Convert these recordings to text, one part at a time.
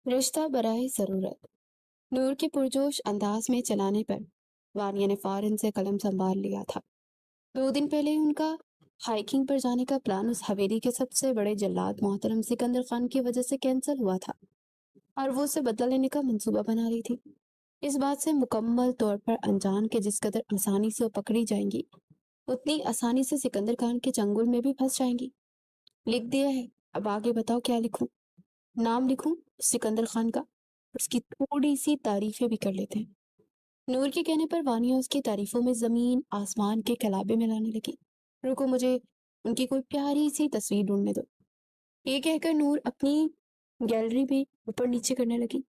رشتہ برائے ضرورت۔ نور کے پرجوش انداز میں چلانے پر وانیہ نے فوراً سے قلم سنبھال لیا تھا۔ 2 دن پہلے ان کا ہائیکنگ پر جانے کا پلان اس حویلی کے سب سے بڑے جلاد محترم سکندر خان کی وجہ سے کینسل ہوا تھا، اور وہ اسے بدلہ لینے کا منصوبہ بنا رہی تھی، اس بات سے مکمل طور پر انجان کہ جس قدر آسانی سے وہ پکڑی جائیں گی اتنی آسانی سے سکندر خان کے چنگل میں بھی پھنس جائیں گی۔ لکھ دیا ہے، اب آگے بتاؤ کیا لکھوں؟ نام لکھوں سکندر خان کا، اس کی تھوڑی سی تعریفیں بھی کر لیتے ہیں۔ نور کے کہنے پر وانیہ اس کی تعریفوں میں زمین آسمان کے کلابے میں لانے لگی۔ رکو، مجھے ان کی کوئی پیاری سی تصویر ڈھونڈنے دو، یہ کہہ کر نور اپنی گیلری میں اوپر نیچے کرنے لگی،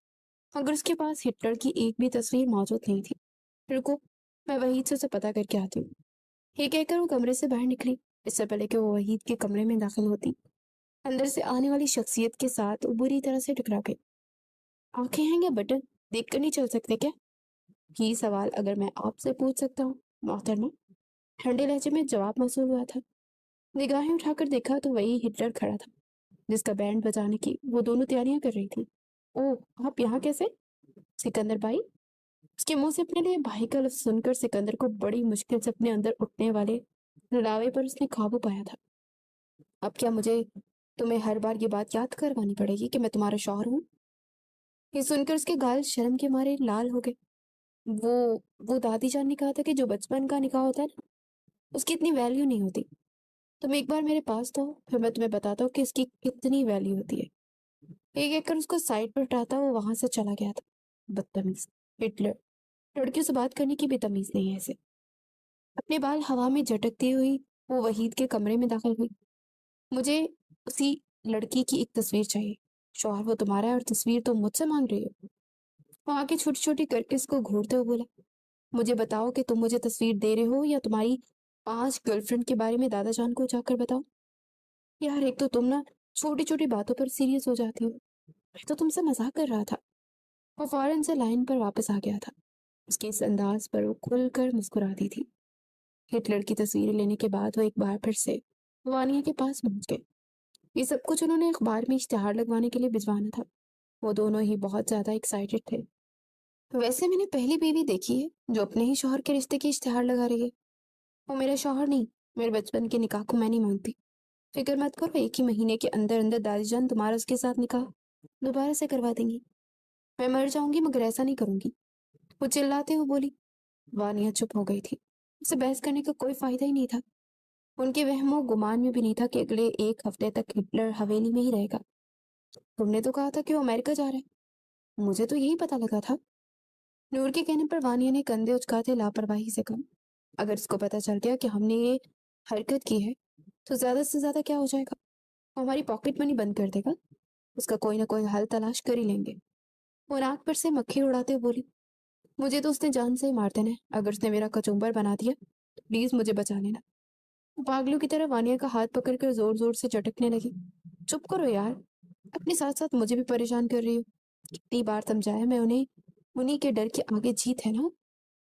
مگر اس کے پاس ہٹلر کی ایک بھی تصویر موجود نہیں تھی۔ رکو، میں وحید سے اسے پتہ کر کے آتی ہوں، یہ کہہ کر وہ کمرے سے باہر نکلی۔ اس سے پہلے کہ وہ وحید کے کمرے میں داخل ہوتی، اندر سے آنے والی شخصیت کے ساتھ وہ بری طرح سے ٹکرا گئی۔ آنکھیں ہیں یا بٹن دیکھ کر نہیں چل سکتے کیا؟ یہ سوال اگر میں آپ سے پوچھ سکتا ہوں محترمہ، ٹھنڈے لہجے میں جواب موصول ہوا تھا۔ نگاہیں اٹھا کر دیکھا تو وہی ہٹلر کھڑا تھا جس کا بینڈ بجانے کی وہ دونوں تیاریاں کر رہی تھی۔ اوہ، آپ یہاں کیسے؟ سکندر بھائی؟ اس کے منہ سے اپنے لیے بھائی کا لفظ سن کر سکندر کو بڑی مشکل سے اپنے اندر اٹھنے والے لاوے پر اس نے قابو پایا تھا۔ اب کیا مجھے تمہیں ہر بار یہ بات یاد کروانی پڑے گی کہ میں تمہارا شوہر ہوں؟ یہ سن کر اس کے گال شرم کے مارے لال ہو گئے۔ وہ دادی جان نے کہا تھا کہ جو بچپن کا نکاح ہوتا ہے نا، اس کی اتنی ویلیو نہیں ہوتی۔ تم ایک بار میرے پاس تو پھر میں تمہیں بتاتا ہوں کہ اس کی کتنی ویلیو ہوتی ہے۔ یہ کہہ کر اس کو سائڈ پر ہٹاتا وہ وہاں سے چلا گیا تھا۔ بدتمیز ہٹلر، لڑکیوں سے بات کرنے کی بھی تمیز نہیں ہے اسے۔ اپنے بال ہوا میں جھٹکتی ہوئی وہ وحید کے کمرے میں داخل ہوئی۔ مجھے اسی لڑکی کی ایک تصویر چاہیے، شوہر وہ تمہارا ہے اور تصویر تم مجھ سے مانگ رہی ہو۔ وہ آنکھیں چھوٹی چھوٹی کر کے اس کو گھورتے ہوئے بولا، مجھے بتاؤ کہ تم مجھے تصویر دے رہے ہو یا تمہاری 5 گرل فرینڈ کے بارے میں دادا جان کو جا کر بتاؤ؟ یار ایک تو تم نا چھوٹی چھوٹی باتوں پر سیریس ہو جاتی ہو، میں تو تم سے مذاق کر رہا تھا۔ وہ فوراً سے لائن پر واپس آ گیا تھا۔ اس کے اس انداز پر وہ کھل کر مسکراتی تھی۔ ہٹلر کی تصویریں لینے کے بعد وہ ایک بار پھر سے وانیہ کے پاس پہنچ گئے۔ یہ سب کچھ انہوں نے اخبار میں اشتہار لگوانے کے لیے بھجوانا تھا۔ وہ دونوں ہی بہت زیادہ ایکسائٹڈ تھے۔ ویسے میں نے پہلی بیوی دیکھی ہے جو اپنے ہی شوہر کے رشتے کی اشتہار لگا رہی ہے۔ وہ میرا شوہر نہیں، میرے بچپن کے نکاح کو میں نہیں مانتی۔ فکر مت کرو، ایک ہی مہینے کے اندر اندر دادی جان تمہارا اس کے ساتھ نکاح دوبارہ سے کروا دیں گی۔ میں مر جاؤں گی مگر ایسا نہیں کروں گی، وہ چلاتے ہوئے بولی۔ وانیہ چپ ہو گئی تھی، اسے بحث کرنے کا کوئی فائدہ ہی نہیں تھا۔ ان کے وہم و گمان میں بھی نہیں تھا کہ اگلے 1 ہفتے تک ہٹلر حویلی میں ہی رہے گا۔ تم نے تو کہا تھا کہ وہ امریکہ جا رہا ہے، مجھے تو یہی پتا لگا تھا۔ نور کے کہنے پر وانیہ نے کندھے اچکاتے لاپرواہی سے کہا، اگر اس کو پتا چل گیا کہ ہم نے یہ حرکت کی ہے تو زیادہ سے زیادہ کیا ہو جائے گا؟ وہ ہماری پاکٹ منی بند کر دے گا، اس کا کوئی نہ کوئی حل تلاش کر ہی لیں گے۔ وہ ناک پر سے مکھی اڑاتے ہوئے بولی، مجھے تو اس نے جان سے ہی مار دینا ہے، اگر اس نے میرا کچمبر بنا دیا تو پلیز مجھے بچا لینا۔ پاگلوں کی طرح وانیہ کا ہاتھ پکڑ کر زور زور سے جھٹکنے لگی۔ چپ کرو یار، اپنے ساتھ ساتھ مجھے بھی پریشان کر رہی ہو۔ کتنی بار سمجھایا میں انہیں کے ڈر کے آگے جیت ہے نا۔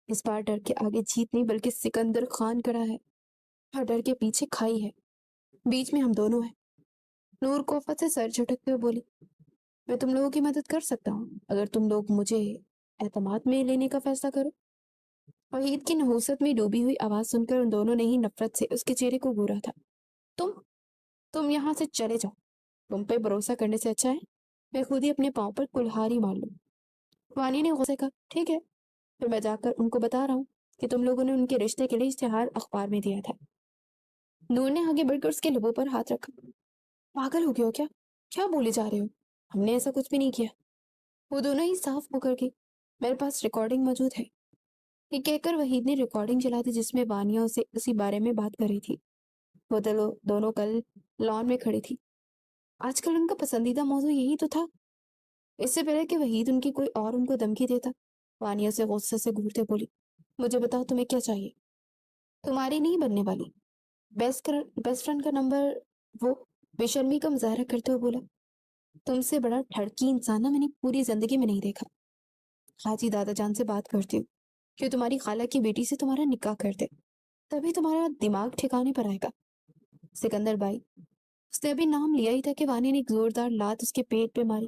اس بار ڈر کے آگے جیت نہیں بلکہ سکندر خان کڑا ہے، اور ڈر کے پیچھے کھائی ہے، بیچ میں ہم دونوں ہیں۔ نور کوفت سے سر جھٹکتے ہوئے بولی، میں تم لوگوں کی مدد کر سکتا ہوں اگر تم لوگ مجھے اعتماد میں لینے کا فیصلہ کرو۔ وحید کی نحوست میں ڈوبی ہوئی آواز سن کر ان دونوں نے ہی نفرت سے اس کے چہرے کو گھورا تھا۔ تم تم یہاں سے چلے جاؤ، تم پہ بھروسہ کرنے سے اچھا ہے میں خود ہی اپنے پاؤں پر کلہاری مار لوں۔ وانی نے غصے کہا، ٹھیک ہے، پھر میں جا کر ان کو بتا رہا ہوں کہ تم لوگوں نے ان کے رشتے کے لیے اشتہار اخبار میں دیا تھا۔ نور نے آگے بڑھ کر اس کے لبوں پر ہاتھ رکھا۔ پاگل ہو گئے ہو کیا؟ کیا بولے جا رہے ہو؟ ہم نے ایسا کچھ بھی نہیں کیا۔ وہ دونوں ہی صاف مکر گئی، میرے پاس ریکارڈنگ موجود ہے۔ یہ کہہ کر وحید نے ریکارڈنگ چلا دی جس میں وانیہ اسے اسی بارے میں بات کر رہی تھی۔ وہ دونوں کل لان میں کھڑی تھی۔ آج کل ان کا پسندیدہ موضوع یہی تو تھا۔ اس سے پہلے کہ وحید ان کی کوئی اور ان کو دھمکی دیتا، وانیہ سے غصے سے گھورتے بولی، مجھے بتاؤ تمہیں کیا چاہیے؟ تمہاری نہیں بننے والی بیسٹ فرینڈ کا نمبر۔ وہ بے شرمی کا مظاہرہ کرتے ہوئے بولا، تم سے بڑا ٹھڑکی انسان نا میں نے پوری زندگی میں نہیں دیکھا۔ حاجی دادا جان سے بات کرتی ہوں کہ تمہاری خالہ کی بیٹی سے تمہارا نکاح کر دے، تبھی تمہارا دماغ ٹھکانے پر آئے گا۔ سکندر بھائی، اس نے ابھی نام لیا ہی تھا کہ وانی نے ایک زوردار لات اس کے پیٹ پہ ماری۔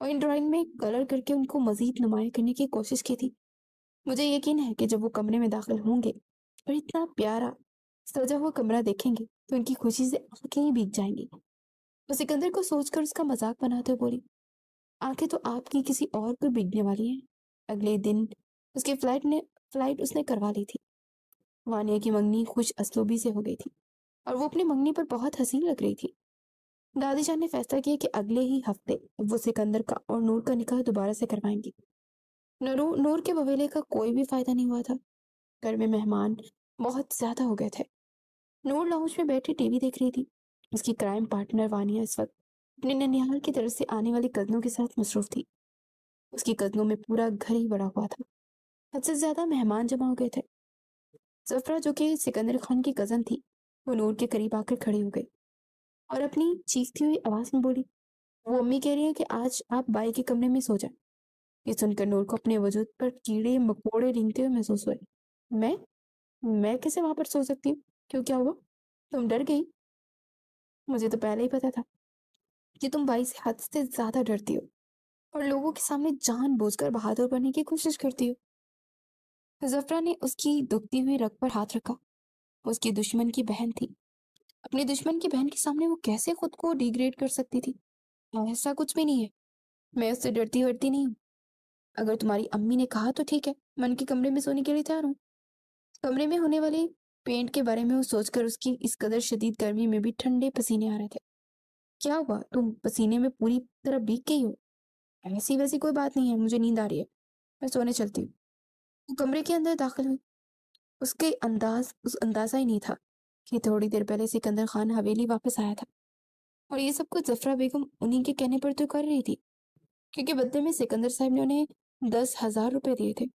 اور ان ڈرائنگ میں کلر کر کے ان کو مزید نمایاں کرنے کی کوشش کی تھی۔ مجھے یقین ہے کہ جب وہ کمرے میں داخل ہوں گے اور اتنا پیارا سجا ہوا کمرہ دیکھیں گے تو ان کی خوشی سے آنکھیں ہی بھیگ جائیں گی۔ وہ سکندر کو سوچ کر اس کا مذاق بناتے ہوئے بولی، آنکھیں تو آپ کی کسی اور کو بھیگنے والی ہیں۔ اگلے دن اس کی فلائٹ اس نے کروا لی تھی۔ وانیہ کی منگنی خوش اسلوبی سے ہو گئی تھی اور وہ اپنی منگنی پر بہت حسین لگ رہی تھی۔ دادی جان نے فیصلہ کیا کہ اگلے ہی ہفتے وہ سکندر کا اور نور کا نکاح دوبارہ سے کروائیں گی۔ نور کے بویلے کا کوئی بھی فائدہ نہیں ہوا تھا۔ گھر میں مہمان بہت زیادہ ہو گئے تھے۔ نور لاؤنج میں بیٹھی ٹی وی دیکھ رہی تھی۔ اس کی کرائم پارٹنر وانیہ اس وقت اپنے ننیال کی طرف سے آنے والی کزنوں کے ساتھ مصروف تھی۔ اس کی کزنوں میں پورا گھر ہی بڑا ہوا تھا۔ حد سے زیادہ مہمان جمع ہو گئے تھے۔ زفرہ جو کہ سکندر خان کی کزن تھی، وہ نور کے قریب آ کر کھڑی ہو گئی اور اپنی چیختی ہوئی آواز میں بولی، وہ امی کہہ رہی ہیں کہ آج آپ بائی کے کمرے میں سو جائیں۔ یہ سن کر نور کو اپنے وجود پر کیڑے مکوڑے رینگتے ہوئے محسوس ہوئے۔ میں میں کیسے وہاں پر سو سکتی ہوں؟ کیوں، کیا ہوا؟ تم ڈر گئی؟ مجھے تو پہلے ہی پتا تھا کہ تم بائی سے حد سے زیادہ ڈرتی ہو اور لوگوں کے سامنے جان بوجھ کر بہادر بننے کی کوشش کرتی ہو۔ زفرہ نے اس کی دکھتی ہوئی رگ پر ہاتھ رکھا۔ وہ اس کی دشمن کی بہن تھی۔ اپنی دشمن کی بہن کے سامنے وہ کیسے خود کو ڈیگریڈ کر سکتی تھی؟ ایسا کچھ بھی نہیں ہے، میں اس سے ڈرتی نہیں ہوں۔ اگر تمہاری امی نے کہا تو ٹھیک ہے، میں ان کے کمرے میں سونے کے لیے تیار ہوں۔ کمرے میں ہونے والے پینٹ کے بارے میں وہ سوچ کر اس کی اس قدر شدید گرمی میں بھی ٹھنڈے پسینے آ رہے تھے۔ کیا ہوا؟ تم پسینے میں پوری طرح بھیگ گئی ہو؟ ایسی ویسی کوئی بات نہیں ہے، مجھے نیند آ رہی ہے، میں سونے چلتی ہوں۔ وہ کمرے کے اندر داخل ہوئی۔ اس اندازہ ہی نہیں تھا کہ تھوڑی دیر پہلے سکندر خان حویلی واپس آیا تھا، اور یہ سب کچھ زفرہ بیگم انہی کے کہنے پر تو کر رہی تھی، کیونکہ بدلے میں سکندر صاحب نے انہیں 10,000 روپے دیے تھے۔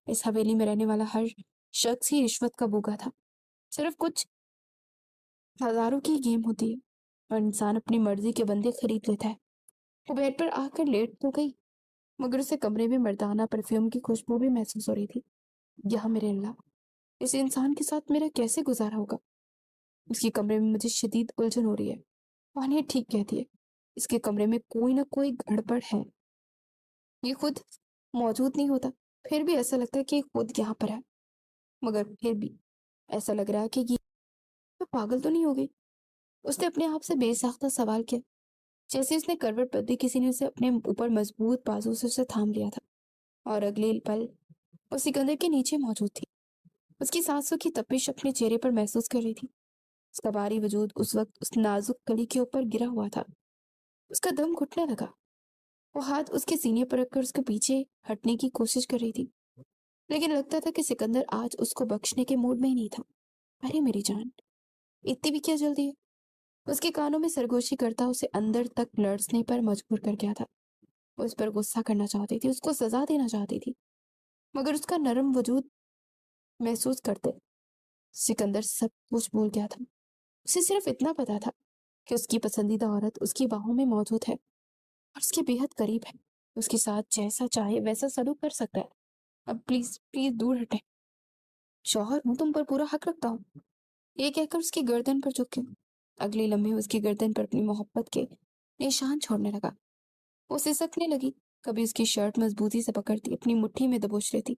اس حویلی میں رہنے والا ہر شخص ہی رشوت کا بھوکا تھا۔ صرف کچھ ہزاروں کی گیم ہوتی ہے اور انسان اپنی مرضی کے بندے خرید لیتا ہے۔ وہ بیڈ پر آ کر لیٹ تو گئی، مگر اسے کمرے میں مردانہ پرفیوم کی خوشبو بھی محسوس ہو رہی تھی۔ یا میرے اللہ، اس انسان کے ساتھ میرا کیسے گزارا ہوگا؟ اس کے کمرے میں مجھے شدید الجھن ہو رہی ہے۔ وانیہ ٹھیک کہتی ہے، اس کے کمرے میں کوئی نہ کوئی گڑبڑ ہے۔ یہ خود موجود نہیں ہوتا، پھر بھی ایسا لگتا ہے کہ خود یہاں پر ہے، مگر پھر بھی ایسا لگ رہا ہے کہ یہ پاگل تو نہیں ہو گئی۔ اس نے اپنے آپ سے بے ساختہ سوال کیا، جیسے اس نے کروٹ بدی کسی نے اسے اپنے اوپر مضبوط بازو سے اسے تھام لیا تھا، اور اگلے پل وہ سکندر کے نیچے موجود تھی۔ اس کی سانسوں کی تپش اپنے چہرے پر محسوس کر رہی تھی۔ اس کا بھاری وجود اس وقت اس نازک کلی کے اوپر گرا ہوا تھا۔ اس کا دم گھٹنے لگا۔ وہ ہاتھ اس کے سینے پر رکھ کر اس کے پیچھے ہٹنے کی کوشش کر رہی تھی، لیکن لگتا تھا کہ سکندر آج اس کو بخشنے کے موڈ میں ہی نہیں تھا۔ ارے میری جان، اتنی بھی کیا جلدی ہے؟ اس کے کانوں میں سرگوشی کرتا اسے اندر تک لرزنے پر مجبور کر گیا تھا۔ وہ اس پر غصہ کرنا چاہتی تھی، اس کو سزا دینا چاہتی تھی، مگر اس کا نرم وجود محسوس کرتے سکندر سب کچھ بھول گیا تھا۔ اسے صرف اتنا پتا تھا کہ اس کی پسندیدہ عورت اس کی باہوں میں موجود ہے اور اس کے بے حد قریب ہے۔ اس کے ساتھ جیسا چاہے ویسا سلوک کر سکتا ہے۔ اب پلیز پلیز دور ہٹیں، شوہر ہوں، تم پر پورا حق رکھتا ہوں۔ یہ کہہ کر اس کی گردن پر جھک گیا۔ اگلے لمحے اس کی گردن پر اپنی محبت کے نشان چھوڑنے لگا۔ وہ سسکنے لگی، کبھی اس کی شرٹ مضبوطی سے پکڑتی اپنی مٹھی میں دبوچ لیتی،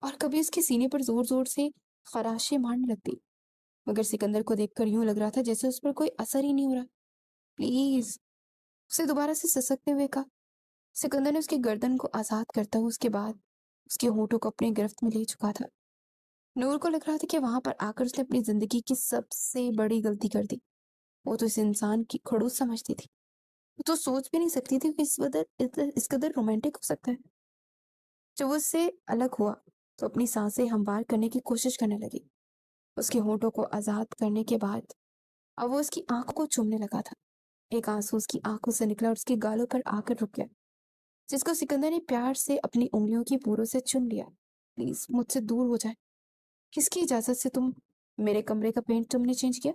اور کبھی اس کے سینے پر زور زور سے خراشیں مارنے لگتی، مگر سکندر کو دیکھ کر یوں لگ رہا تھا جیسے اس پر کوئی اثر ہی نہیں ہو رہا۔ پلیز، اسے دوبارہ سے سسکتے ہوئے کہا۔ سکندر نے اس کی گردن کو آزاد کرتا ہوا اس کے بعد اس کے ہونٹوں کو اپنے گرفت میں لے چکا تھا۔ نور کو لگ رہا تھا کہ وہاں پر آ کر اس نے اپنی زندگی کی سب سے بڑی غلطی کر دی۔ وہ تو اس انسان کی کھڑوس سمجھتی تھی، وہ تو سوچ بھی نہیں سکتی تھی کہ اس قدر رومانٹک ہو سکتا ہے۔ جب وہ اس سے الگ ہوا تو اپنی سانسیں ہموار کرنے کی کوشش کرنے لگی۔ اس کے ہونٹوں کو آزاد کرنے کے بعد اب وہ اس کی آنکھ کو چومنے لگا تھا۔ ایک آنسو اس کی آنکھوں سے نکلا اور اس کی گالوں پر آ کر رک گیا، جس کو سکندر نے پیار سے اپنی انگلیوں کی پوروں سے چن لیا۔ پلیز مجھ سے دور ہو جائے۔ کس کی اجازت سے میرے کمرے کا پینٹ تم نے چینج کیا؟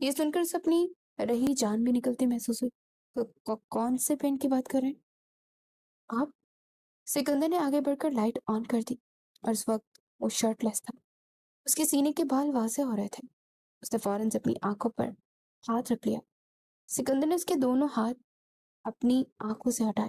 یہ سن کر اسے اپنی رہی جان بھی نکلتی محسوس ہوئی۔ کون سے پینٹ کی بات کر رہے ہیں آپ؟ سکندر نے آگے بڑھ کر لائٹ آن کر دی، اور اس وقت وہ شرٹ لیس تھا۔ اس کے سینے کے بال واضح ہو رہے تھے۔ اس نے فوراً سے اپنی آنکھوں پر ہاتھ رکھ لیا۔ سکندر نے اس کے دونوں ہاتھ اپنی آنکھوں سے ہٹائے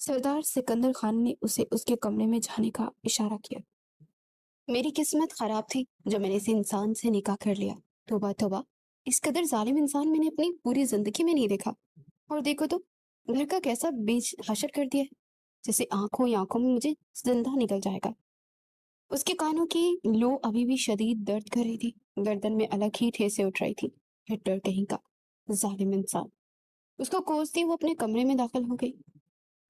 سردار سکندر خان نے اسے اس کے کمرے میں جانے کا اشارہ کیا۔ میری قسمت خراب تھی جو میں نے اس انسان سے نکاح کر لیا۔ توبہ توبہ، اس قدر ظالم انسان میں نے اپنی پوری زندگی میں نہیں دیکھا۔ اور دیکھو تو گھر کا کیسا بیچ حشر کر دیا ہے، جیسے آنکھوں ہی آنکھوں میں مجھے زندہ نکل جائے گا۔ اس کے کانوں کی لو ابھی بھی شدید درد کر رہی تھی، گردن میں الگ ہی ٹھیسیں اٹھ رہی تھی۔ ہٹلر کہیں کا ظالم انسان! اس کو کوستی وہ اپنے کمرے میں داخل ہو گئی،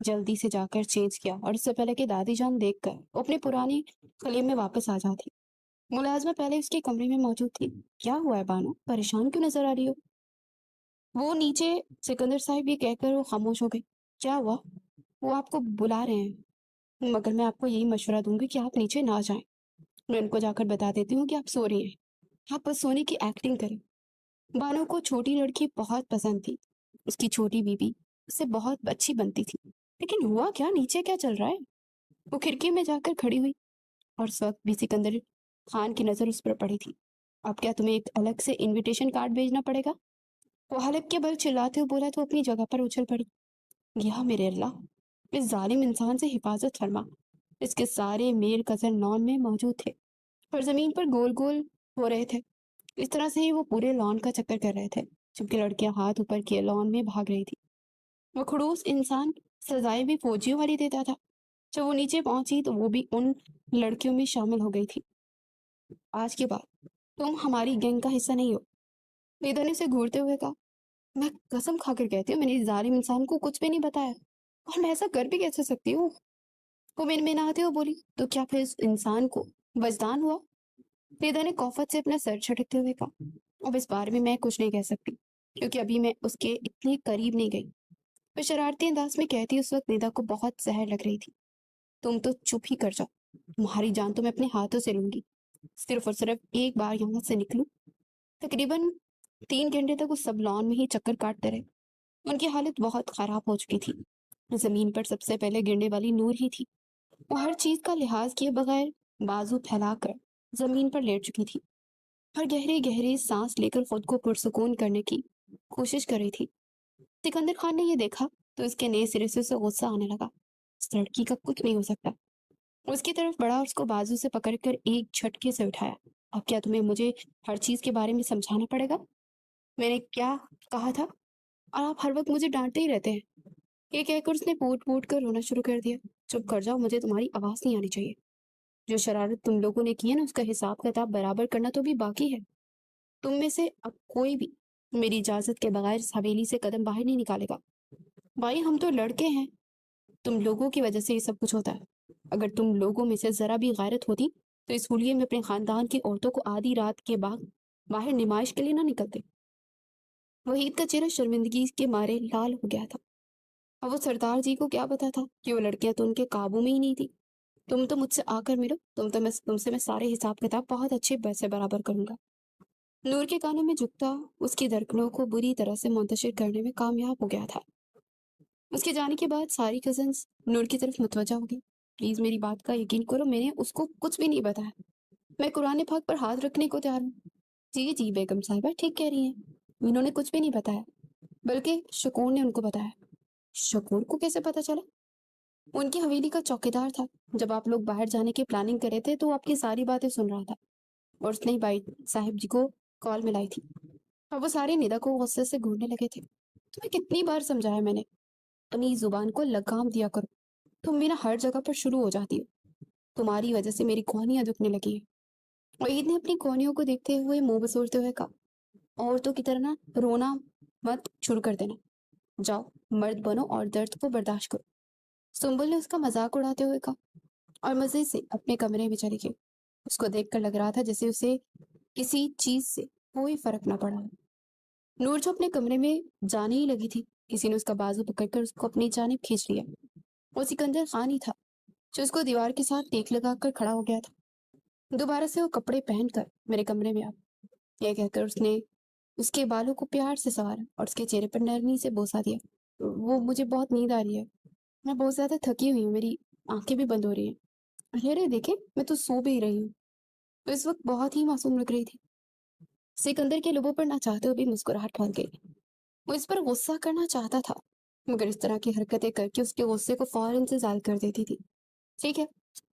جلدی سے جا کر چینج کیا اور اس سے پہلے کہ دادی جان دیکھ کر وہ اپنے پرانے خلے میں واپس آ جاتی۔ ملازمہ پہلے اس کے کمرے میں موجود تھی۔ کیا ہوا ہے بانو، پریشان کیوں نظر آ رہی ہو؟ وہ نیچے سکندر صاحب یہ کہہ کر وہ خاموش ہو گئی۔ کیا ہوا؟ وہ آپ کو بلا رہے ہیں، مگر میں آپ کو یہی مشورہ دوں گی کہ آپ نیچے نہ جائیں۔ میں ان کو جا کر بتا دیتی ہوں کہ آپ سو رہی ہیں، آپ بس سونے کی ایکٹنگ کریں۔ بانو کو چھوٹی لڑکی بہت پسند تھی، اس کی چھوٹی بیوی اس سے بہت اچھی بنتی تھی، لیکن ہوا کیا، نیچے کیا چل رہا ہے؟ وہ کھڑکی میں جا کر کھڑی ہوئی اور اس وقت بھی سکندر خان کی نظر اس پر پڑی تھی۔ اب کیا تمہیں ایک الگ سے انویٹیشن کارڈ بھیجنا پڑے گا؟ وہ حلق کے بل چلاتے ہوئے بولا تو اپنی جگہ پر اچھل پڑی۔ یا میرے اللہ، اس ظالم انسان سے حفاظت فرما۔ اس کے سارے میل کزن لان میں موجود تھے اور زمین پر گول گول ہو رہے تھے۔ اس طرح سے ہی وہ پورے لان کا چکر کر رہے تھے، جبکہ لڑکیاں ہاتھ اوپر کیے لان میں بھاگ رہی تھی۔ وہ خڑوس انسان سزائیں بھی فوجیوں والی دیتا تھا۔ جب وہ نیچے پہنچی تو وہ بھی ان لڑکیوں میں شامل ہو گئی تھی۔ آج کے بعد تم ہماری گینگ کا حصہ نہیں ہو، نیدا نے اسے گھورتے ہوئے کہا۔ میں قسم کھا کر کہتی ہوں میں نے اس ظالم انسان کو کچھ بھی نہیں بتایا، اور میں ایسا کر بھی کیسے سکتی ہوں؟ وہ منمناتے ہوئے بولی۔ تو کیا پھر اس انسان کو وجدان ہوا؟ نیدا نے کوفت سے اپنا سر جھٹکتے ہوئے کہا۔ اب اس بارے میں کچھ نہیں کہہ سکتی، کیونکہ ابھی میں اس کے اتنے قریب نہیں گئی۔ وہ شرارتی انداز میں کہتی اس وقت نیدا کو بہت زہر لگ رہی تھی۔ تم تو چپ ہی کر جاؤ، تمہاری جان تو میں اپنے ہاتھوں سے لوں گی، صرف اور صرف ایک بار یہاں سے نکلوں۔ تقریباً 3 گھنٹے تک وہ سب لان میں ہی چکر کاٹتے رہے۔ ان کی حالت بہت خراب ہو چکی تھی۔ زمین پر سب سے پہلے گرنے والی نور ہی تھی۔ وہ ہر چیز کا لحاظ کیے بغیر بازو پھیلا کر زمین پر لیٹ چکی تھی اور گہرے گہرے سانس لے کر خود کو پرسکون کرنے کی کوشش کر رہی تھی۔ سکندر خان نے یہ دیکھا تو اس کے نئے سرے سے اسے غصہ آنے لگا۔ اس لڑکی کا کچھ نہیں ہو سکتا۔ اس کی طرف بڑھا اور اس کو بازو سے پکڑ کر ایک جھٹکے سے اٹھایا۔ اب کیا تمہیں مجھے ہر چیز کے بارے میں سمجھانا پڑے گا؟ میں نے کیا کہا تھا؟ اور آپ ہر وقت مجھے ڈانٹتے ہی رہتے ہیں۔ یہ کہہ کر اس نے پوٹ پوٹ کر رونا شروع کر دیا۔ چپ کر جاؤ، مجھے تمہاری آواز نہیں آنی چاہیے۔ جو شرارت تم لوگوں نے کی ہے نا، اس کا حساب کتاب برابر کرنا تو بھی باقی ہے۔ تم میں سے اب کوئی بھی میری اجازت کے بغیر اس حویلی سے قدم باہر نہیں نکالے گا۔ بھائی ہم تو لڑکے ہیں، تم لوگوں کی وجہ سے یہ سب کچھ ہوتا ہے۔ اگر تم لوگوں میں سے ذرا بھی غیرت ہوتی تو اس ہولیے میں اپنے خاندان کی عورتوں کو آدھی رات کے بعد باہر نمائش کے لیے نہ نکلتے۔ وحید کا چہرہ شرمندگی کے مارے لال ہو گیا تھا۔ اب وہ سردار جی کو کیا پتا تھا کہ وہ لڑکیاں تو ان کے قابو میں ہی نہیں تھی۔ تم تو مجھ سے آ کر ملو، تم سے میں سارے حساب کتاب بہت اچھے سے برابر کروں گا۔ نور کے کانوں میں جھکتا اس کی دھڑکنوں کو بری طرح سے منتشر کرنے میں کامیاب ہو گیا تھا۔ اس کے جانے کے بعد ساری کزنز نور کی طرف متوجہ ہو گئی۔ پلیز میری بات کا یقین کرو، میں نے اس کو کچھ بھی نہیں بتایا۔ میں قرآن پاک پر ہاتھ رکھنے کو تیار ہوں۔ جی جی بیگم صاحبہ ٹھیک کہہ رہی ہیں، انہوں نے کچھ بھی نہیں بتایا، بلکہ شکور نے ان کو بتایا۔ شکور کو کیسے پتا چلا؟ ان کی حویلی کا چوکیدار تھا۔ جب آپ لوگ باہر جانے کی پلاننگ کرے تھے تو وہ آپ کی ساری باتیں سن رہا تھا، اور اس نے بھائی صاحب جی کو کال ملائی تھی، اور وہ سارے ندا کو غصے سے گھورنے لگے تھے۔ تمہیں کتنی بار سمجھایا میں نے، اپنی زبان کو لگام دیا کرو، تم بھی نا ہر جگہ پر شروع ہو جاتی ہو۔ تمہاری وجہ سے میری کوہنیاں دکھنے لگی ہیں۔ وحید نے اپنی کوہنیوں کو دیکھتے ہوئے منہ بسورتے ہوئے کہا، عورتوں کی طرح نا رونا مت شروع کر دینا، جاؤ مرد بنو اور درد کو برداشت کرو۔ سنبل نے اس کا مذاق اڑاتے ہوئے کہا، اور مزے سے اپنے کمرے میں چلی گئی۔ اس کو دیکھ کر لگ رہا تھا جیسے اسے کسی چیز سے کوئی فرق نہ پڑا۔ نور جو اپنے کمرے میں جانے ہی لگی تھی، کسی نے اس کا بازو پکڑ کر اس کو اپنی جانب کھینچ لیا۔ وہ سکندر خان ہی تھا جو اس کو دیوار کے ساتھ ٹیک لگا کر کھڑا ہو گیا تھا۔ دوبارہ سے وہ کپڑے پہن کر میرے کمرے میں آ، یہ کہہ کر اس نے اس کے بالوں کو پیار سے سنوارا اور اس کے چہرے پر نرمی سے بوسہ دیا۔ وہ مجھے بہت نیند آ رہی ہے، میں بہت زیادہ تھکی ہوئی ہوں، میری آنکھیں بھی بند ہو رہی ہیں۔ ارے دیکھیں میں تو سو بھی رہی ہوں۔ تو اس وقت بہت ہی معصوم لگ رہی تھی۔ سکندر کے لبوں پر نہ چاہتے ہوئے بھی مسکراہٹ پھیل گئی۔ وہ اس پر غصہ کرنا چاہتا تھا، مگر اس طرح کی حرکتیں کر کے اس کے غصے کو فوراً سے ظاہر کر دیتی تھی۔ ٹھیک ہے،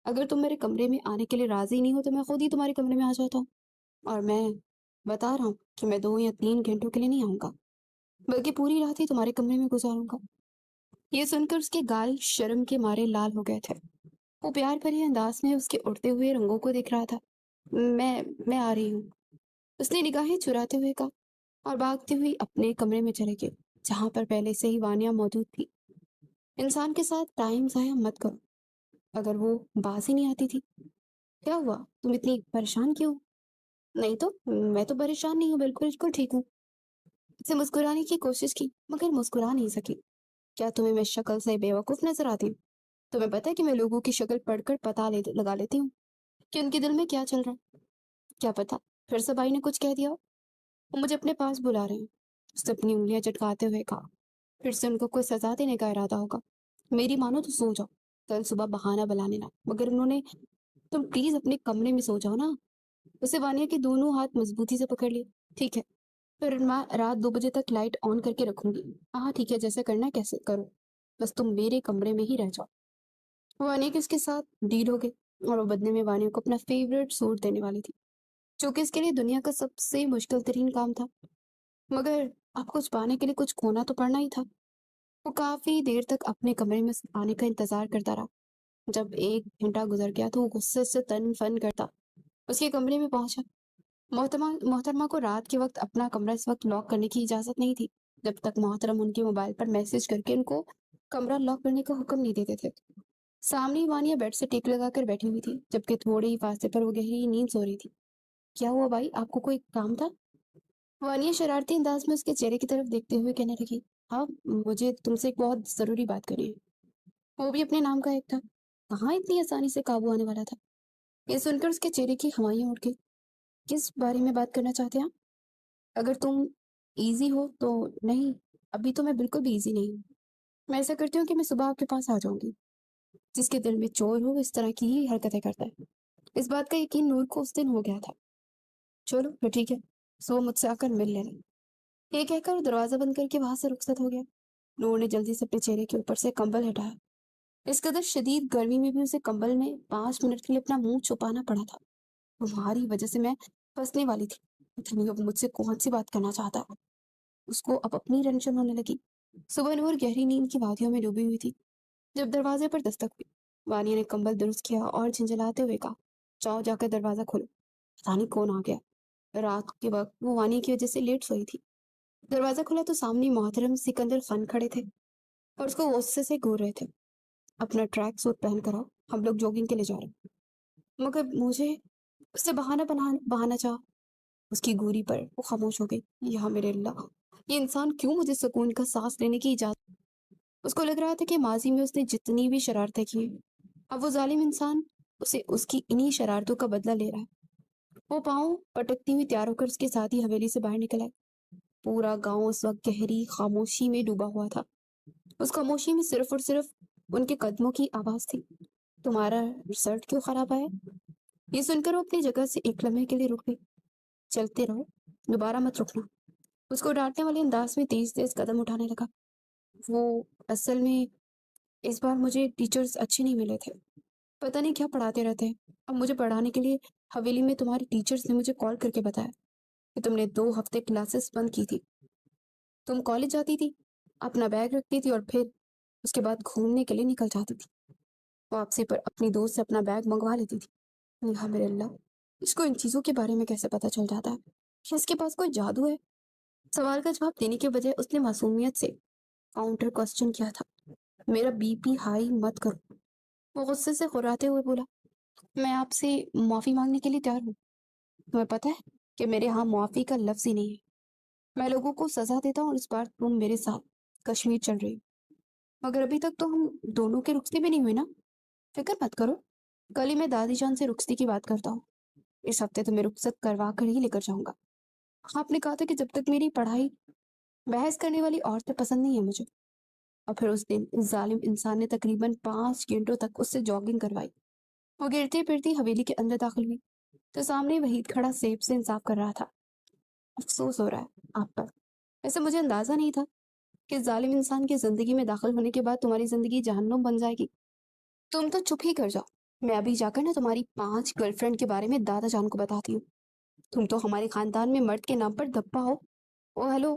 اگر تم میرے کمرے میں آنے کے لیے راضی نہیں ہو تو میں خود ہی تمہارے کمرے میں آ جاتا ہوں، اور میں بتا رہا ہوں کہ میں 2 یا 3 گھنٹوں کے لیے نہیں آؤں گا، بلکہ پوری رات ہی تمہارے کمرے میں گزاروں گا۔ یہ سن کر اس کے گال شرم کے مارے لال ہو گئے تھے۔ وہ پیار بھرے انداز میں اس کے اڑتے ہوئے رنگوں کو دیکھ رہا تھا۔ میں آ رہی ہوں، اس نے نگاہیں چراتے ہوئے کہا، اور بھاگتی ہوئی اپنے کمرے میں چلے گئے جہاں پر پہلے سے ہی وانیہ موجود تھی۔ انسان کے ساتھ ٹائم ضائع مت کرو۔ اگر وہ باز ہی نہیں آتی تھی۔ کیا ہوا؟ تم اتنی پریشان کیوں؟ نہیں تو میں تو پریشان نہیں ہوں، بالکل ٹھیک ہوں۔ اسے مسکرانے کی کوشش کی مگر مسکرا نہیں سکی۔ کیا تمہیں میں شکل سے بیوقوف نظر آتی ہوں؟ تمہیں پتہ ہے کہ میں لوگوں کی شکل پڑھ کر پتہ لگا لیتی ہوں کہ ان کے دل میں کیا چل رہا ہے۔ کیا پتا پھر سے بھائی نے کچھ کہہ دیا ہو۔ وہ مجھے اپنے پاس بلا رہے ہیں، اس نے اپنی انگلیاں چٹکاتے ہوئے کہا۔ پھر سے ان کو کوئی سزا دینے کا ارادہ ہوگا۔ میری مانو تو سو جاؤ، کل صبح بہانہ بنا لینا، مگر انہوں نے تم پلیز اپنے کمرے میں سو جاؤ نا۔ اسے وانیہ کے دونوں ہاتھ مضبوطی سے پکڑ لیے۔ ٹھیک ہے، پھر میں رات 2 بجے تک لائٹ آن کر کے رکھوں گی۔ ہاں ٹھیک ہے، جیسے کرنا ہے کیسے کرو، بس تم میرے کمرے میں ہی رہ جاؤ۔ وانیہ کے اس کے ساتھ ڈیل ہو گئی اور وہ بدلے میں وانیہ کو اپنا فیوریٹ سوٹ دینے والی تھی، جو کہ اس کے لیے دنیا کا سب سے مشکل ترین کام تھا۔ مگر اب کچھ پانے کے لیے کچھ کھونا تو پڑنا ہی تھا۔ وہ کافی دیر تک اپنے کمرے میں آنے کا انتظار کرتا رہا۔ جب 1 گھنٹہ گزر گیا تو وہ غصے سے تن فن کرتا اس کے کمرے میں پہنچا۔ محترمہ کو رات کے وقت اپنا کمرہ اس وقت لاک کرنے کی اجازت نہیں تھی جب تک محترم ان کے موبائل پر میسج کر کے ان کو کمرہ لاک کرنے کا حکم نہیں دیتے تھے۔ سامنے وانیہ بیڈ سے ٹیک لگا کر بیٹھی ہوئی تھی، جبکہ تھوڑے ہی فاصلے پر وہ گہری نیند سو رہی تھی۔ کیا ہوا بھائی، آپ کو کوئی کام تھا؟ وانیہ شرارتی انداز میں اس کے چہرے کی طرف دیکھتے ہوئے کہنے لگی، ہاں مجھے تم سے ایک بہت ضروری بات کرنی ہے۔ وہ بھی اپنے نام کا ایک تھا، کہاں اتنی آسانی سے قابو آنے والا تھا۔ یہ سن کر اس کے چہرے کی ہوائیاں اڑ گئی۔ کس بارے میں بات کرنا چاہتے ہیں آپ؟ اگر تم ایزی ہو تو نہیں، ابھی تو میں بالکل بھی ایزی نہیں ہوں۔ میں ایسا کرتی ہوں کہ میں صبح آپ کے پاس آ جاؤں گی۔ جس کے دل میں چور ہو اس طرح کی ہی حرکتیں کرتا ہے۔ اس بات کا یقین نور کو اس دن ہو گیا تھا۔ چلو پھر ٹھیک ہے، سو مجھ سے آ کر مل لینا۔ یہ کہہ کر دروازہ بند کر کے وہاں سے رخصت ہو گیا۔ نور نے جلدی سے اپنے چہرے کے اوپر سے کمبل ہٹایا۔ اس قدر شدید گرمی میں بھی اسے کمبل میں 5 منٹ کے لیے اپنا منہ چھپانا پڑا تھا۔ تمہاری وجہ سے میں پھنسنے والی تھی، پتہ نہیں اب مجھ سے کون سی بات کرنا چاہتا ہے۔ اس کو اب اپنی ٹینشن ہونے لگی۔ صبح نور گہری نیند کی وادیوں میں ڈوبی ہوئی تھی جب دروازے پر دستک ہوئی۔ وانیہ نے کمبل درست کیا اور جھنجھلاتے ہوئے کہا، جاؤ جا کر دروازہ کھولو، پتہ نہیں کون آ گیا۔ رات کے وقت وہ وانیہ کی وجہ سے لیٹ سوئی تھی۔ دروازہ کھلا تو سامنے محترم سکندر خان کھڑے تھے اور اس کو غصے سے گھور رہے تھے۔ اپنا ٹریک سوٹ پہن کر آؤ، ہم لوگ جوگنگ کے لیے جا رہے ہیں۔ مگر مجھے اس سے بہانا چاہا۔ اس کی گوری پر وہ خاموش ہو گئی۔ یا میرے اللہ، یہ انسان کیوں مجھے سکون کا سانس لینے کی اجازت؟ اس کو لگ رہا تھا کہ ماضی میں اس نے جتنی بھی شرارتیں کی اب وہ ظالم انسان اسے اس کی انہی شرارتوں کا بدلہ لے رہا ہے۔ وہ پاؤں پٹکتی ہوئی تیار ہو کر اس کے ساتھ ہی حویلی سے باہر نکل آئے۔ پورا گاؤں اس وقت گہری خاموشی میں ڈوبا ہوا تھا۔ اس خاموشی میں صرف اور صرف ان کے قدموں کی آواز تھی۔ تمہارا رزلٹ کیوں خراب آیا؟ یہ سن کر وہ اپنی جگہ سے ایک لمحے کے لیے رک گئی۔ چلتے رہو، دوبارہ مت رکنا۔ اس کو ڈانٹنے والے انداز میں تیز تیز قدم اٹھانے لگا۔ وہ اصل میں اس بار مجھے ٹیچرز اچھے نہیں ملے تھے، پتہ نہیں کیا پڑھاتے رہتے ہیں۔ اب مجھے پڑھانے کے لیے حویلی میں تمہاری ٹیچرز نے مجھے کال کر کے بتایا کہ تم نے 2 ہفتے کلاسز بند کی تھی۔ تم کالج جاتی تھی، اپنا بیگ رکھتی تھی اور پھر اس کے بعد گھومنے کے لیے نکل جاتی تھی۔ واپسی پر اپنی دوست سے اپنا بیگ منگوا لیتی تھی۔ یا میرے اللہ، اس کو ان چیزوں کے بارے میں کیسے پتہ چل جاتا ہے؟ کیا اس کے پاس کوئی جادو ہے؟ سوال کا جواب دینے کے بجائے اس نے معصومیت سے کاؤنٹر کوسچن کیا تھا، میرا بی پی ہائی مت کرو۔ وہ غصے سے خراتے ہوئے بولا، میں آپ سے معافی مانگنے کے لیے تیار ہوں۔ تمہیں پتہ ہے کہ میرے ہاں معافی کا لفظ ہی نہیں ہے۔ میں لوگوں کو سزا دیتا ہوں اور اس بار تم میرے ساتھ کشمیر چل رہی ہو، مگر ابھی تک تو ہم دونوں کے رخصتی بھی نہیں ہوئی نا۔ فکر مت کرو، کل ہی میں دادی جان سے رخصتی کی بات کرتا ہوں۔ اس ہفتے تو میں رخصت کروا کر ہی لے کر جاؤں گا۔ آپ نے کہا تھا کہ جب تک میری پڑھائی بحث کرنے والی عورتیں پسند نہیں ہے مجھے۔ اور پھر اس دن اس ظالم انسان نے تقریباً 5 گھنٹوں تک اس سے جاگنگ کروائی۔ وہ گرتی پھرتی حویلی کے اندر داخل ہوئی تو سامنے وحید کھڑا سیب سے انصاف کر رہا تھا۔ افسوس ہو رہا ہے آپ پر، ویسے مجھے اندازہ نہیں تھا کہ ظالم انسان کی زندگی میں داخل ہونے کے بعد تمہاری زندگی جہنم بن جائے گی؟ تم تو چپ ہی کر جاؤ، میں ابھی جا کر نا تمہاری 5 گرل فرینڈ کے بارے میں دادا جان کو بتاتی ہوں۔ تم تو ہمارے خاندان میں مرد کے نام پر دبا ہو۔ او ہیلو،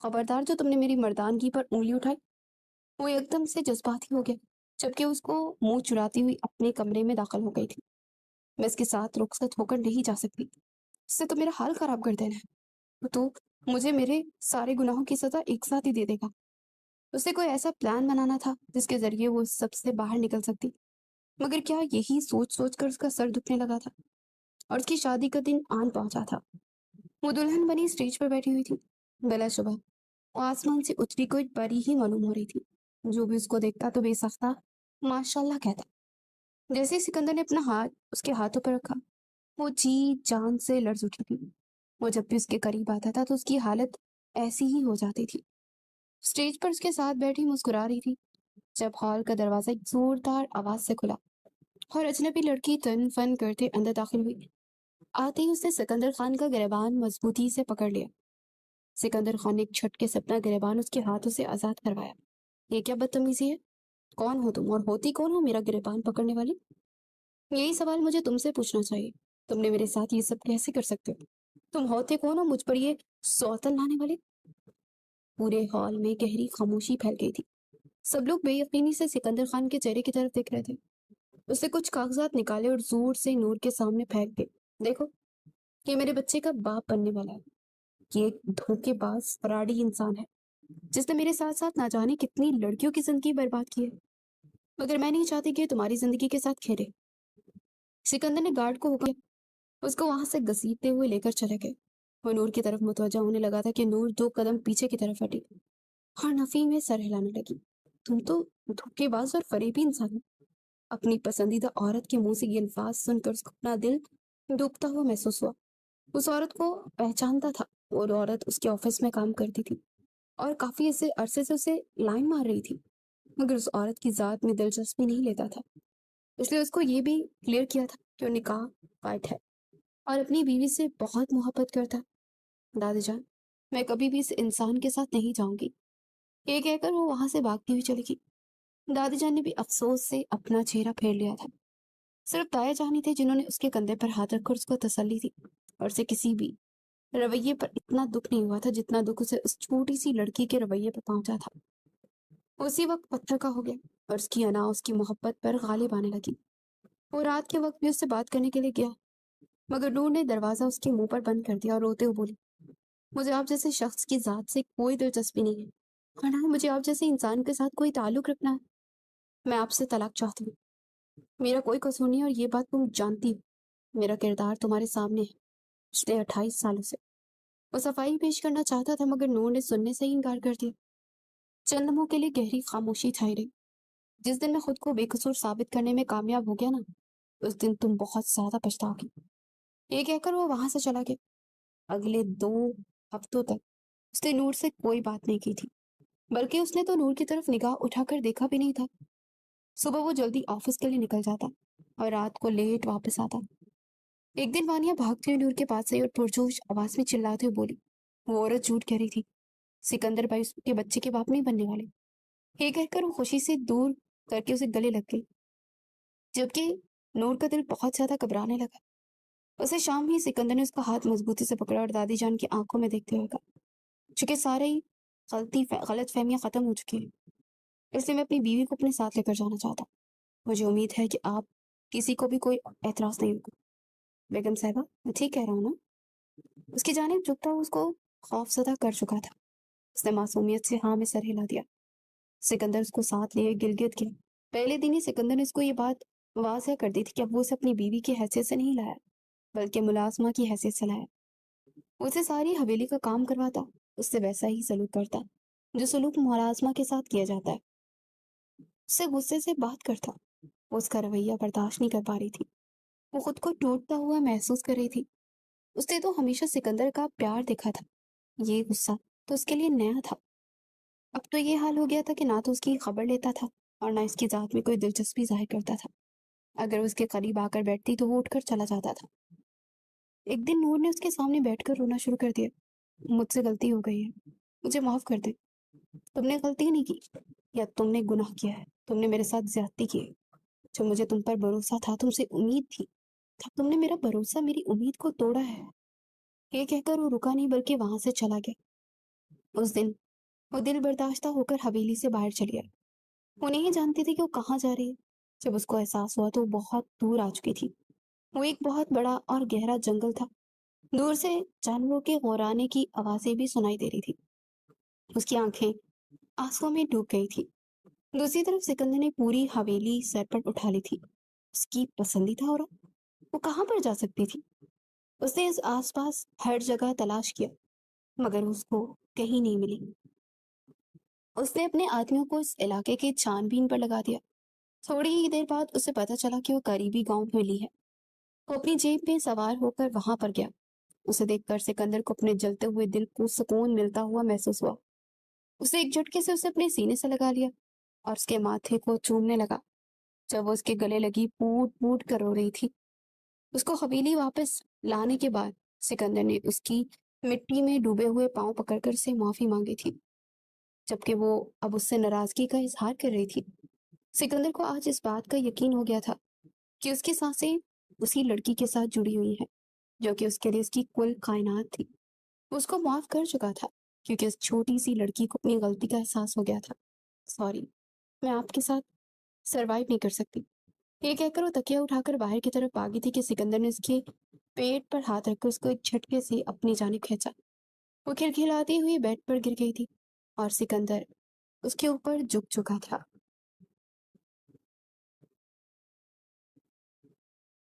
خبردار جو تم نے میری مردانگی پر انگلی اٹھائی۔ وہ ایک دم سے جذباتی ہو گیا، جبکہ اس کو منہ چڑاتی ہوئی اپنے کمرے میں داخل ہو گئی تھی۔ میں اس کے ساتھ رخصت ہو کر نہیں جا سکتی، اس سے تو میرا حال خراب کر دینا ہے، تو مجھے میرے سارے گناہوں کی سزا ایک ساتھ ہی دے دے گا۔ اسے کوئی ایسا پلان بنانا تھا جس کے ذریعے وہ اس سب سے باہر نکل سکتی، مگر کیا یہی سوچ سوچ کر اس کا سر دکھنے لگا تھا، اور اس کی شادی کا دن آن پہنچا تھا۔ وہ دلہن بنی اسٹیج پر بیٹھی ہوئی تھی، بلا شبہ آسمان سے اتری کوئی پری ہی معلوم ہو رہی تھی۔ جو بھی اس کو دیکھتا تو بے سختہ ماشاءاللہ کہتا۔ جیسے ہی سکندر نے اپنا ہاتھ اس کے ہاتھوں پر رکھا، وہ جی جان سے لرز اٹھی تھی۔ وہ جب بھی اس کے قریب آتا تھا تو اس کی حالت ایسی ہی ہو جاتی تھی۔ اسٹیج پر اس کے ساتھ بیٹھی مسکرا رہی تھی جب ہال کا دروازہ ایک زوردار آواز سے کھلا اور اجنبی لڑکی تن فن کرتے اندر داخل ہوئی۔ آتے ہی اس نے سکندر خان کا گریبان مضبوطی سے پکڑ لیا۔ سکندر خان نے ایک جھٹکے سے اپنا گریبان اس کے ہاتھوں سے آزاد کروایا۔ یہ کیا بدتمیزی ہے؟ کون ہو تم، اور ہوتی کون ہو میرا گریبان پکڑنے والی؟ یہی سوال مجھے تم سے پوچھنا چاہیے۔ تم نے میرے ساتھ یہ سب کیسے کر سکتے ہو؟ تم ہوتے کون ہو مجھ پر یہ سوتن لانے والے؟ پورے ہال میں گہری خاموشی پھیل گئی تھی۔ سب لوگ بے یقینی سے سکندر خان کے چہرے کی طرف دیکھ رہے تھے۔ اس نے کچھ کاغذات نکالے اور زور سے نور کے سامنے پھینک دے۔ دیکھو، یہ میرے بچے کا باپ بننے والا ہے۔ یہ ایک دھوکے باز فراڈی انسان ہے جس نے میرے ساتھ ساتھ نہ جانے کتنی لڑکیوں کی زندگی برباد کی ہے، مگر میں نہیں چاہتی کہ تمہاری زندگی کے ساتھ کھیلے۔ سکندر نے گارڈ کو حکم دیا، اس کو وہاں سے گھسیٹتے ہوئے لے کر چلے گئے۔ وہ نور کی طرف متوجہ ہونے لگا تھا کہ نور 2 قدم پیچھے کی طرف ہٹی اور نفی میں سر ہلانے لگی۔ تم تو دھوکے باز اور فریبی انسان ہو۔ اپنی پسندیدہ عورت کے منہ سے یہ الفاظ سن کر اس کو اپنا دل ڈوبتا ہوا محسوس ہوا۔ اس عورت کو پہچانتا تھا، اور عورت اس کے آفس میں کام کرتی تھی اور کافی عرصے سے اسے لائن مار رہی تھی، مگر اس عورت کی ذات میں دلچسپی نہیں لیتا تھا۔ اس لیے اس کو یہ بھی کلیئر کیا تھا کہ وہ نکاح پائٹ ہے اور اپنی بیوی سے بہت محبت کرتا ہے۔ دادی جان، میں کبھی بھی اس انسان کے ساتھ نہیں جاؤں گی، یہ کہہ کر وہ وہاں سے بھاگتی ہوئی چلی گئی۔ دادی جان نے بھی افسوس سے اپنا چہرہ پھیر لیا تھا۔ صرف تایا جان ہی تھے جنہوں نے اس کے کندھے پر ہاتھ رکھ کر اس کو تسلی دی، اور اسے کسی بھی رویے پر اتنا دکھ نہیں ہوا تھا جتنا دکھ اسے اس چھوٹی سی لڑکی کے رویے پر پہنچا تھا۔ اسی وقت پتھر کا ہو گیا اور اس کی انا اس کی محبت پر غالب آنے لگی۔ وہ رات کے وقت بھی اس سے بات کرنے کے لیے گیا، مگر نور نے دروازہ اس کے منہ پر بند کر دیا اور روتے ہوئے بولی، مجھے آپ جیسے شخص کی ذات سے کوئی دلچسپی نہیں ہے، اور نہ ہی مجھے آپ جیسے انسان کے ساتھ کوئی تعلق رکھنا ہے۔ میں آپ سے طلاق چاہتی ہوں۔ میرا کوئی قصور نہیں، اور یہ بات تم جانتی ہو۔ میرا کردار تمہارے سامنے ہے پچھلے 28 سالوں سے۔ وہ صفائی پیش کرنا چاہتا تھا، مگر نور نے سننے سے ہی انکار کر دیا۔ چند لمحوں کے لیے گہری خاموشی چھائی رہی۔ جس دن میں خود کو بے قصور ثابت کرنے میں کامیاب ہو گیا نا، اس دن تم بہت زیادہ پچھتاؤ گی۔ یہ کہہ کر وہ وہاں سے چلا گیا۔ اگلے 2 ہفتوں تک اس نے نور سے کوئی بات نہیں کی تھی، بلکہ اس نے تو نور کی طرف نگاہ اٹھا کر دیکھا بھی نہیں تھا۔ صبح وہ جلدی آفس کے لیے نکل جاتا اور رات کو لیٹ واپس آتا۔ ایک دن وانیہ بھاگتے ہوئے نور کے پاس آئی اور پرجوش آواز میں چلاتے ہوئے بولی، وہ عورت جھوٹ کہہ رہی تھی، سکندر بھائی اس کے بچے کے باپ نہیں بننے والے۔ یہ کہہ کر وہ خوشی سے دور کر کے اسے گلے لگ گئی، جبکہ نور کا دل بہت زیادہ گھبرانے لگا۔ اسے شام ہی سکندر نے اس کا ہاتھ مضبوطی سے پکڑا اور دادی جان کی آنکھوں میں دیکھتے ہوئے کہا، چونکہ سارے ہی غلط فہمیاں ختم ہو چکی ہیں، اس لیے میں اپنی بیوی کو اپنے ساتھ لے کر جانا چاہتا ہوں۔ مجھے امید ہے کہ آپ کسی کو بھی کوئی اعتراض نہیں ہوگا۔ بیگم صاحبہ، میں ٹھیک کہہ رہا ہوں نا؟ اس کی جانب جھکتا ہوا اس کو خوف زدہ کر چکا تھا۔ اس نے معصومیت سے ہاں میں سر ہلا دیا۔ سکندر اس کو ساتھ لیے گلگت گیا۔ پہلے دن ہی سکندر نے اس کو یہ بات واضح کر دی تھی کہ اب وہ اسے اپنی بیوی کی حیثیت سے نہیں لایا، بلکہ ملازمہ کی حیثیت سے لایا۔ وہ اسے ساری حویلی کا کام کرواتا، اس سے ویسا ہی سلوک کرتا جو سلوک ملازمہ کے ساتھ کیا جاتا ہے۔ اس سے غصے سے بات کرتا۔ وہ اس کا رویہ برداشت نہیں کر پا رہی تھی۔ وہ خود کو ٹوٹتا ہوا محسوس کر رہی تھی۔ اس نے تو ہمیشہ سکندر کا پیار دیکھا تھا، یہ غصہ تو اس کے لیے نیا تھا۔ اب تو یہ حال ہو گیا تھا کہ نہ تو اس کی خبر لیتا تھا اور نہ اس کی ذات میں کوئی دلچسپی ظاہر کرتا تھا۔ اگر اس کے قریب آ کر بیٹھتی تو وہ اٹھ کر چلا جاتا تھا۔ ایک دن نور نے اس کے سامنے بیٹھ کر رونا شروع کر دیا، مجھ سے غلطی ہو گئی ہے، مجھے معاف کر دے۔ تم نے غلطی نہیں کی یا تم نے گناہ کیا ہے، تم نے میرے ساتھ زیادتی کی ہے۔ جو مجھے تم پر بھروسہ تھا، تم سے امید تھی، تب تم نے میرا بھروسہ، میری امید کو توڑا ہے۔ یہ کہہ کر وہ رکا نہیں بلکہ وہاں سے چلا گیا۔ اس دن وہ دل برداشتہ ہو کر حویلی سے باہر چلی آئی۔ وہ نہیں جانتی تھی کہ وہ کہاں جا رہی ہے۔ جب اس کو احساس ہوا تو وہ بہت دور آ چکی تھی۔ وہ ایک بہت بڑا اور گہرا جنگل تھا۔ دور سے جانوروں کے غورانے کی آوازیں بھی سنائی دے رہی تھی۔ اس کی آنکھیں آنسوں میں ڈوب گئی تھی۔ دوسری طرف سکندر نے پوری حویلی سر پر اٹھا لی تھی۔ اس کی پسندیدہ عورت، وہ کہاں پر جا سکتی تھی؟ اس نے اس آس پاس ہر جگہ تلاش کیا مگر اس کو کہیں نہیں ملی۔ اس نے اپنے آدمیوں کو اس علاقے کے چھان بین پر لگا دیا۔ تھوڑی ہی دیر بعد اسے پتا چلا کہ وہ قریبی گاؤں میں ملی ہے۔ وہ اپنی جیپ میں سوار ہو کر وہاں پر گیا۔ اسے دیکھ کر سکندر کو اپنے جلتے ہوئے دل کو سکون ملتا ہوا محسوس ہوا۔ اسے ایک جھٹکے سے اسے اپنے سینے سے لگا لیا اور اس کے ماتھے کو چومنے لگا۔ جب وہ اس کے گلے لگی پوٹ پوٹ کر رو رہی تھی۔ اس کو حویلی واپس لانے کے بعد سکندر نے اس کی مٹی میں ڈوبے ہوئے پاؤں پکڑ کر سے معافی مانگی تھی، جبکہ وہ اب اس سے ناراضگی کا اظہار کر رہی تھی۔ سکندر کو آج اس بات کا یقین ہو گیا تھا کہ اس کی سانسیں اسی لڑکی کے ساتھ جڑی ہوئی ہیں جو کہ اس کے لیے اس کی کل کائنات تھی۔ وہ اس کو معاف کر چکا تھا کیونکہ اس چھوٹی سی لڑکی کو اپنی غلطی کا احساس ہو گیا تھا۔ سوری، میں آپ کے ساتھ سروائیو نہیں کر سکتی۔ یہ کہہ کر وہ تکیہ اٹھا کر باہر کی طرف بھاگی تھی کہ سکندر نے اس کے پیٹ پر ہاتھ رکھ کر اس کو ایک جھٹکے سے اپنی جانب کھینچا۔ وہ کھلکھلاتی ہوئی بیڈ پر گر گئی تھی اور سکندر اس کے اوپر جھک چکا تھا۔